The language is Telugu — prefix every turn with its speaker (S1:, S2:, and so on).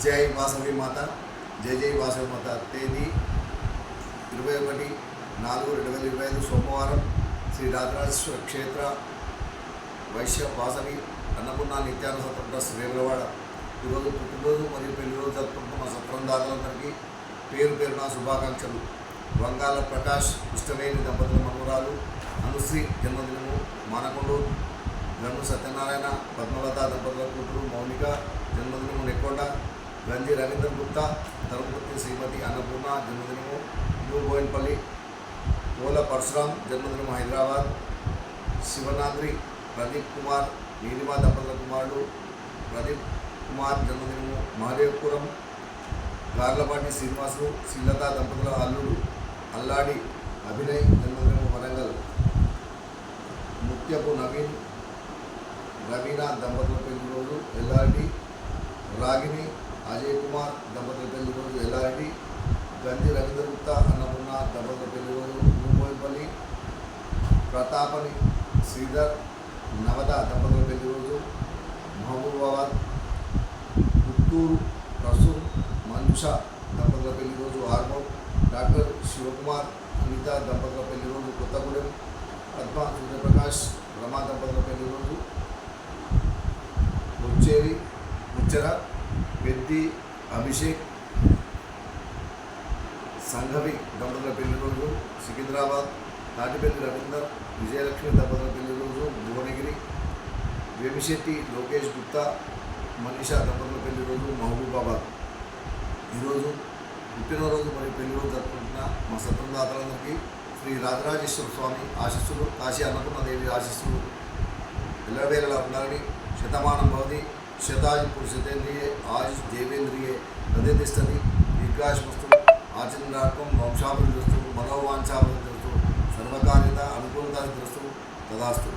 S1: జై వాసవి మాత, జై జై వాసవి మాత. తేదీ 21/4/2025 సోమవారం శ్రీ రాజరాజేశ్వర క్షేత్ర వైశ్య వాసవి అన్నపూర్ణ నిత్యాన సత్రం ట్రస్ట్ వేములవాడ ఈరోజు పుట్టినరోజు మరియు పెళ్లిరోజు జరుపుకుంటున్న సత్రం దాతలందరికీ పేరు పేరున శుభాకాంక్షలు. వంగాల ప్రకాష్ ఇష్టమైన దంపతుల మనవరాలు అనుశ్రీ జన్మదినము. మానకొండూరు గన్ను సత్యనారాయణ పద్మలత దంపతుల కూతురు మౌనిక జన్మదినము. నెక్కొండ గంజి రవీంద్ర గుప్తా ధర్మపత్ని శ్రీమతి అన్నపూర్ణ జన్మదినము. న్యూ బోయిన్పల్లి పోల పరశురామ్ జన్మదినము హైదరాబాద్. శివనాద్రి ప్రదీప్ కుమార్ నీలిమా దంపతుల కుమారుడు ప్రదీప్ కుమార్ జన్మదినము. మహదేవ్పురం గార్లపాటి శ్రీనివాసులు శ్రీలత దంపతుల అల్లుడు అల్లాడి అభినయ్ జన్మదినము వరంగల్. ముత్యపు నవీన్ రవీనా దంపతుల పెళ్లి రోజు ఎల్లారెడ్డి. రాగిని అజయ్ కుమార్ దంపతుల పెళ్లి రోజు ఎల్లారెడ్డి. గంజి రవీంద్ర గుప్తా అన్నపూర్ణ దంపతుల పెళ్లి రోజు న్యూబోయిన్పల్లి. ప్రతాపని శ్రీధర్ నవద దంపతుల పెళ్లి రోజు మహబూబాబాద్. పుత్తూరు ప్రసూన్ మంజుష దంపతుల పెళ్లి రోజు ఆర్మూర్. డాక్టర్ శివకుమార్ అనిత దంపతుల పెళ్లి రోజు కొత్తగూడెం. పద్మ సూర్యప్రకాష్ రమా దంపతుల పెళ్లి రోజు ఉచ్చెర. పెద్ది అభిషేక్ సంఘవి దంపతుల పెళ్లి రోజు సికింద్రాబాద్. తాటిపల్లి రవీందర్ విజయలక్ష్మి దంపతుల పెళ్లి రోజు భువనగిరి. వేమిశెట్టి లోకేష్ గుప్తా మనీషా దంపతుల పెళ్లి రోజు మహబూబాబాద్. ఈరోజు పుట్టినరోజు మరియు పెళ్లి రోజు జరుపుకుంటున్న మా సత్రం దాతలందరికీ శ్రీ రాజరాజేశ్వర స్వామి ఆశీస్సులు, కాశీ అన్నపూర్ణదేవి ఆశీస్సులు ఎల్లవేళలా ఉండాలని. శతమానం భవతి శతాయు పురుషతేంద్రియే ఆయుష్ దేవేంద్రియే ప్రతిష్టతి దీర్ఘాయుష్మస్తు ఆచరణాత్మకం వంశాభివృద్ధిస్తు మనోవాంఛాభివృద్ధిస్తు సర్వకార్యత అనుకూలత తదాస్తు.